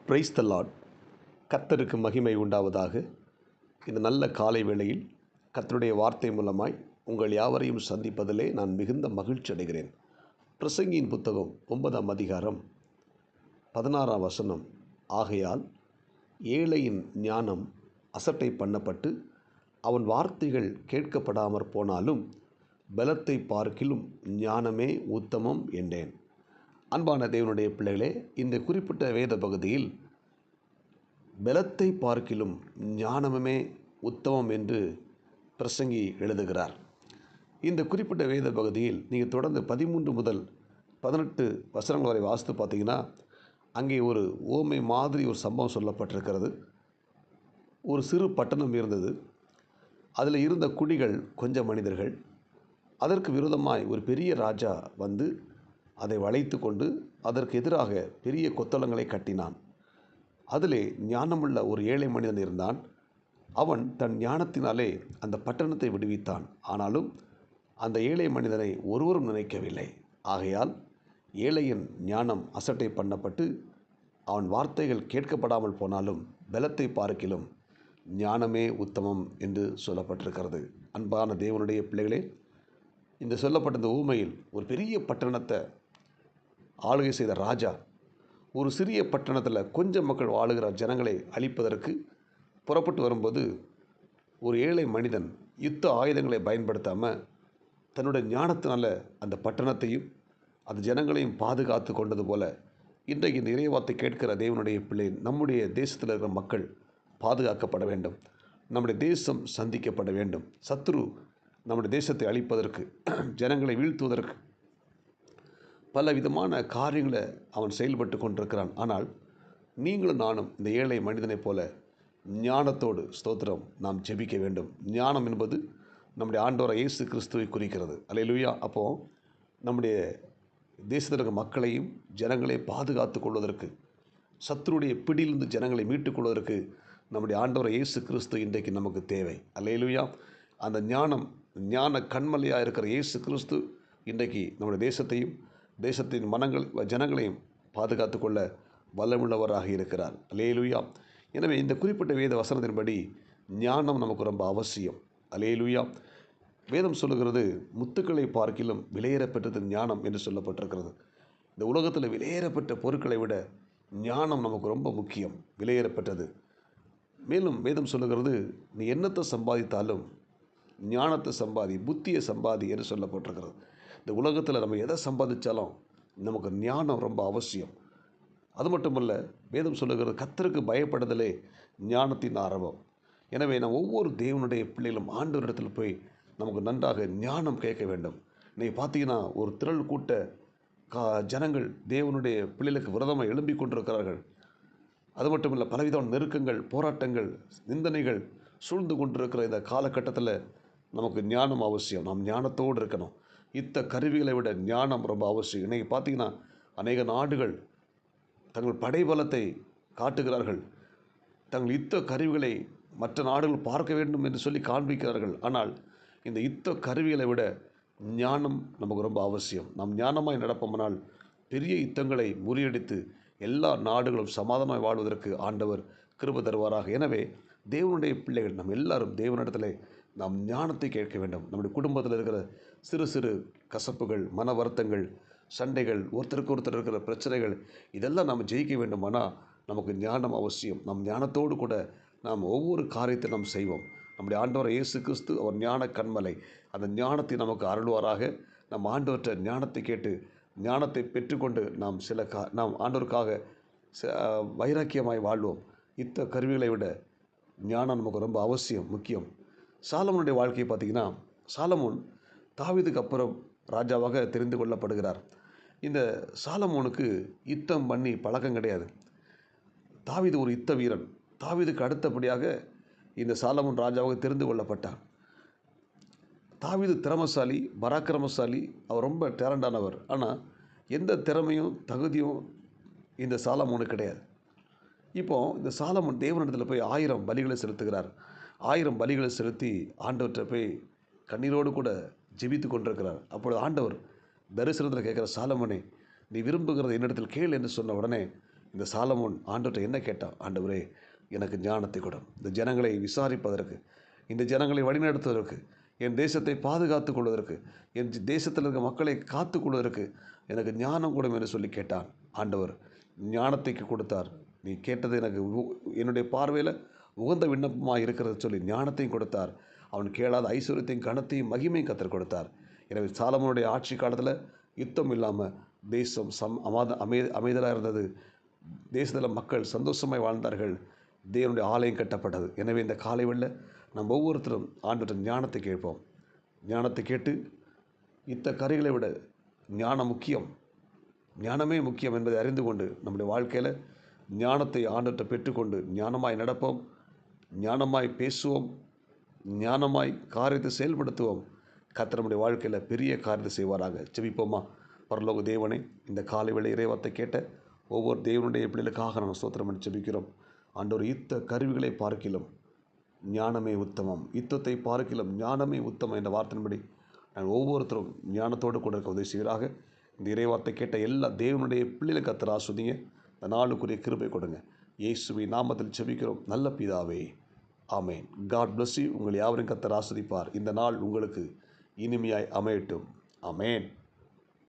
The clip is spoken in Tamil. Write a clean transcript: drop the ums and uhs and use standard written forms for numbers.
Praise the Lord. கர்த்தருக்கு மகிமை உண்டாவதாக. இந்த நல்ல காலை வேளையில் கர்த்தருடைய வார்த்தை மூலமாய் உங்கள் யாவரையும் சந்திப்பதிலே நான் மிகுந்த மகிழ்ச்சி அடைகிறேன். பிரசங்கியின் புத்தகம் 9ஆம் அதிகாரம் 16ஆம் வசனம். ஆகையால் ஏழையின் ஞானம் அசட்டை பண்ணப்பட்டு அவன் வார்த்தைகள் கேட்கப்படாமற் போனாலும் பலத்தை பார்க்கிலும் ஞானமே உத்தமம் என்றேன். அன்பான தேவனுடைய பிள்ளைகளே, இந்த குறிப்பிட்ட வேத பகுதியில் பலத்தை பார்க்கிலும் ஞானமே உத்தமம் என்று பிரசங்கி எழுதுகிறார். இந்த குறிப்பிட்ட வேத பகுதியில் நீங்கள் தொடர்ந்து 13 முதல் 18 வசனங்கள் வரை வாசித்து பார்த்தீங்கன்னா, அங்கே ஒரு ஓமை மாதிரி ஒரு சம்பவம் சொல்லப்பட்டிருக்கிறது. ஒரு சிறு பட்டணம் இருந்தது. அதில் இருந்த குடிகள் கொஞ்சம் மனிதர்கள். அதற்கு விரோதமாய் ஒரு பெரிய ராஜா வந்து அதை வளைத்து கொண்டு அதற்கு எதிராக பெரிய கொத்தளங்களை கட்டினான். அதிலே ஞானமுள்ள ஒரு ஏழை மனிதன் இருந்தான். அவன் தன் ஞானத்தினாலே அந்த பட்டணத்தை விடுவித்தான். ஆனாலும் அந்த ஏழை மனிதனை ஒருவரும் நினைக்கவில்லை. ஆகையால் ஏழையின் ஞானம் அசட்டை பண்ணப்பட்டு அவன் வார்த்தைகள் கேட்கப்படாமல் போனாலும் பலத்தை பார்க்கிலும் ஞானமே உத்தமம் என்று சொல்லப்பட்டிருக்கிறது. அன்பான தேவனுடைய பிள்ளைகளே, இந்த சொல்லப்பட்ட இந்த ஊமையில் ஒரு பெரிய பட்டணத்தை ஆளுகை செய்த ராஜா ஒரு சிறிய பட்டணத்தில் கொஞ்சம் மக்கள் வாழுகிற ஜனங்களை அழிப்பதற்கு புறப்பட்டு வரும்போது, ஒரு ஏழை மனிதன் யுத்த ஆயுதங்களை பயன்படுத்தாமல் தன்னுடைய ஞானத்தினால அந்த பட்டணத்தையும் அந்த ஜனங்களையும் பாதுகாத்து கொண்டது போல, இன்றைக்கு இந்த இறைவார்த்தை கேட்கிற தேவனுடைய பிள்ளை, நம்முடைய தேசத்தில் இருக்கிற மக்கள் பாதுகாக்கப்பட வேண்டும். நம்முடைய தேசம் சந்திக்கப்பட வேண்டும். சத்துரு நம்முடைய தேசத்தை அழிப்பதற்கு, ஜனங்களை வீழ்த்துவதற்கு பல விதமான காரியங்களை அவன் செயல்பட்டு கொண்டிருக்கிறான். ஆனால் நீங்களும் நானும் இந்த ஏழை மனிதனைப் போல ஞானத்தோடு ஸ்தோத்திரம் நாம் ஜெபிக்க வேண்டும். ஞானம் என்பது நம்முடைய ஆண்டவராகிய இயேசு கிறிஸ்துவை குறிக்கிறது. அல்லேலூயா. அப்போது நம்முடைய தேசத்தில் இருக்கிற மக்களையும் ஜனங்களையும் பாதுகாத்து கொள்வதற்கு, சத்துருடைய பிடியிலிருந்து ஜனங்களை மீட்டுக் கொள்வதற்கு நம்முடைய ஆண்டவர் இயேசு கிறிஸ்து இன்றைக்கு நமக்கு தேவை. அல்லேலூயா. அந்த ஞான கண்மலையாக இருக்கிற இயேசு கிறிஸ்து இன்றைக்கு நம்முடைய தேசத்தையும் தேசத்தின் ஜனங்களையும் பாதுகாத்து கொள்ள வல்லமுள்ளவராக இருக்கிறார். அல்லேலூயா. எனவே இந்த குறிப்பிட்ட வேத வசனத்தின்படி ஞானம் நமக்கு ரொம்ப அவசியம். அல்லேலூயா. வேதம் சொல்லுகிறது, முத்துக்களை பார்க்கிலும் விலையேறப்பெற்றது ஞானம் என்று சொல்லப்பட்டிருக்கிறது. இந்த உலகத்தில் விலையேறப்பெற்ற பொருட்களை விட ஞானம் நமக்கு ரொம்ப முக்கியம், விலையேறப்பெற்றது. மேலும் வேதம் சொல்லுகிறது, நீ என்னத்தை சம்பாதித்தாலும் ஞானத்தை சம்பாதி, புத்தியை சம்பாதி என்று சொல்லப்பட்டிருக்கிறது. இந்த உலகத்தில் நம்ம எதை சம்பாதிச்சாலும் நமக்கு ஞானம் ரொம்ப அவசியம். அது மட்டுமல்ல, வேதம் சொல்லுகிறது, கர்த்தருக்கு பயப்படுதலே ஞானத்தின் ஆரம்பம். எனவே நாம் ஒவ்வொரு தேவனுடைய பிள்ளைகளும் ஆண்டவரிடத்தில் போய் நமக்கு நன்றாக ஞானம் கேட்க வேண்டும். இன்றைக்கி பார்த்தீங்கன்னா, ஒரு திரள் கூட்ட ஜனங்கள் தேவனுடைய பிள்ளைகளுக்கு விரோதமாக எழும்பி கொண்டிருக்கிறார்கள். அது மட்டுமல்ல, பலவிதமான நெருக்கங்கள், போராட்டங்கள், நிந்தனைகள் சூழ்ந்து கொண்டிருக்கிற இந்த காலகட்டத்தில் நமக்கு ஞானம் அவசியம். நாம் ஞானத்தோடு இருக்கணும். யுத்த கருவிகளை விட ஞானம் ரொம்ப அவசியம். இன்றைக்கி பார்த்தீங்கன்னா, அநேக நாடுகள் தங்கள் படைபலத்தை காட்டுகிறார்கள். தங்கள் யுத்த கருவிகளை மற்ற நாடுகள் பார்க்க வேண்டும் என்று சொல்லி காண்பிக்கிறார்கள். ஆனால் இந்த யுத்த கருவிகளை விட ஞானம் நமக்கு ரொம்ப அவசியம். நாம் ஞானமாய் நடப்போம்னால் பெரிய யுத்தங்களை முறியடித்து எல்லா நாடுகளும் சமாதானமாய் வாழ்வதற்கு ஆண்டவர் கிருபை தருவாராக. எனவே தேவனுடைய பிள்ளைகள் நம்ம எல்லாரும் தேவனிடத்தில் நாம் ஞானத்தை கேட்க வேண்டும். நம்முடைய குடும்பத்தில் இருக்கிற சிறு சிறு கசப்புகள், மன வருத்தங்கள், சண்டைகள், ஒருத்தருக்கு ஒருத்தர் இருக்கிற பிரச்சனைகள், இதெல்லாம் நாம் ஜெயிக்க வேண்டுமானால் நமக்கு ஞானம் அவசியம். நம் ஞானத்தோடு கூட நாம் ஒவ்வொரு காரியத்தை நாம் செய்வோம். நம்முடைய ஆண்டவர் இயேசு கிறிஸ்து அவர் ஞான கண்மலை. அந்த ஞானத்தை நமக்கு அருள்வாராக. நம் ஆண்டவற்ற ஞானத்தை கேட்டு ஞானத்தை பெற்றுக்கொண்டு நாம் ஆண்டவருக்காக வைராக்கியமாய் வாழ்வோம். யுத்த கருவிகளை விட ஞானம் நமக்கு ரொம்ப அவசியம், முக்கியம். சாலமோனுடைய வாழ்க்கையை பார்த்திங்கன்னா, சாலமோன் தாவீதுக்கு அப்புறம் ராஜாவாக தெரிந்து கொள்ளப்படுகிறார். இந்த சாலமோனுக்கு யுத்தம் பண்ணி பழக்கம் கிடையாது. தாவீது ஒரு யுத்த வீரன். தாவீதுக்கு அடுத்தபடியாக இந்த சாலமோன் ராஜாவாக தெரிந்து கொள்ளப்பட்டார். தாவீது திறமசாலி, பராக்கிரமசாலி, அவர் ரொம்ப டேலண்டானவர். ஆனால் எந்த திறமையும் தகுதியும் இந்த சாலமோனுக்கு கிடையாது. இப்போது இந்த சாலமோன் தேவனிடத்தில் போய் 1000 பலிகளை செலுத்துகிறார். 1000 பலிகளை செலுத்தி ஆண்டவற்றை போய் கண்ணீரோடு கூட ஜெபித்து கொண்டிருக்கிறார். அப்பொழுது ஆண்டவர் தரிசனத்தில் கேட்குற, சாலமோனே, நீ விரும்புகிறது என்னிடத்தில் கேள் என்று சொன்ன உடனே இந்த சாலமோன் ஆண்டவர்கிட்ட என்ன கேட்டான்? ஆண்டவரே, எனக்கு ஞானத்தை கொடும், இந்த ஜனங்களை விசாரிப்பதற்கு, இந்த ஜனங்களை வழிநடத்துவதற்கு, என் தேசத்தை பாதுகாத்து கொள்வதற்கு, என் தேசத்தில் இருக்க மக்களை காத்து கொள்வதற்கு எனக்கு ஞானம் கொடும் என்று சொல்லி கேட்டான். ஆண்டவர் ஞானத்தை கொடுத்தார். நீ கேட்டது எனக்கு என்னுடைய பார்வையில் உகந்த விண்ணப்பமாக இருக்கிறது சொல்லி ஞானத்தையும் கொடுத்தார். அவன் கேளாத ஐஸ்வர்யத்தையும் கனத்தையும் மகிமையும் கத்தர் கொடுத்தார். எனவே சாலமோனுடைய ஆட்சி காலத்தில் யுத்தம் இல்லாமல் தேசம் அமைதலாக இருந்தது. தேசத்தில் மக்கள் சந்தோஷமாய் வாழ்ந்தார்கள். தேவனுடைய ஆலயம் கட்டப்பட்டது. எனவே இந்த காலை வேளையில் நம்ம ஒவ்வொருத்தரும் ஆண்டவரின் ஞானத்தை கேட்போம். ஞானத்தை கேட்டு இத்த கரைகளை விட ஞானம் முக்கியம், ஞானமே முக்கியம் என்பதை அறிந்து கொண்டு நம்முடைய வாழ்க்கையில் ஞானத்தை ஆண்டவர்கிட்ட பெற்றுக்கொண்டு ஞானமாய் நடப்போம், ஞானமாய் பேசுவோம், ஞானமாய் காரியத்தை செயல்படுத்துவோம். கர்த்தர் நம்முடைய வாழ்க்கையில் பெரிய காரியத்தை செய்வாராக. ஜெபிப்போமா? பரலோக தேவனே, இந்த காலை வேளை இறைவார்த்தை கேட்ட ஒவ்வொரு தேவனுடைய பிள்ளைகளுக்காக நாங்கள் ஸ்தோத்திரம் பண்ணி ஜெபிக்கிறோம். ஆண்டவர் யுத்த கருவிகளை பார்க்கிலும் ஞானமே உத்தமம், யுத்தத்தை பார்க்கிலும் ஞானமே உத்தமம் என்ற வார்த்தையின்படி நாங்கள் ஒவ்வொருத்தரும் ஞானத்தோடு கூட இருக்க உதவி செய்வீராக. இந்த இறைவார்த்தை கேட்ட எல்லா தேவனுடைய பிள்ளைகளுக்கு கர்த்தர் ஆசீர்வதிங்க. இந்த நாளுக்குரிய கிருபை கொடுங்க. இயேசுவின் நாமத்தில் ஜெபிக்கிறோம் நல்ல பிதாவே, ஆமேன். God bless you. உங்கள் யாவரையும் கர்த்தர் ஆசீர்வதிப்பார். இந்த நாள் உங்களுக்கு இனிமையாய் அமையட்டும். ஆமேன்.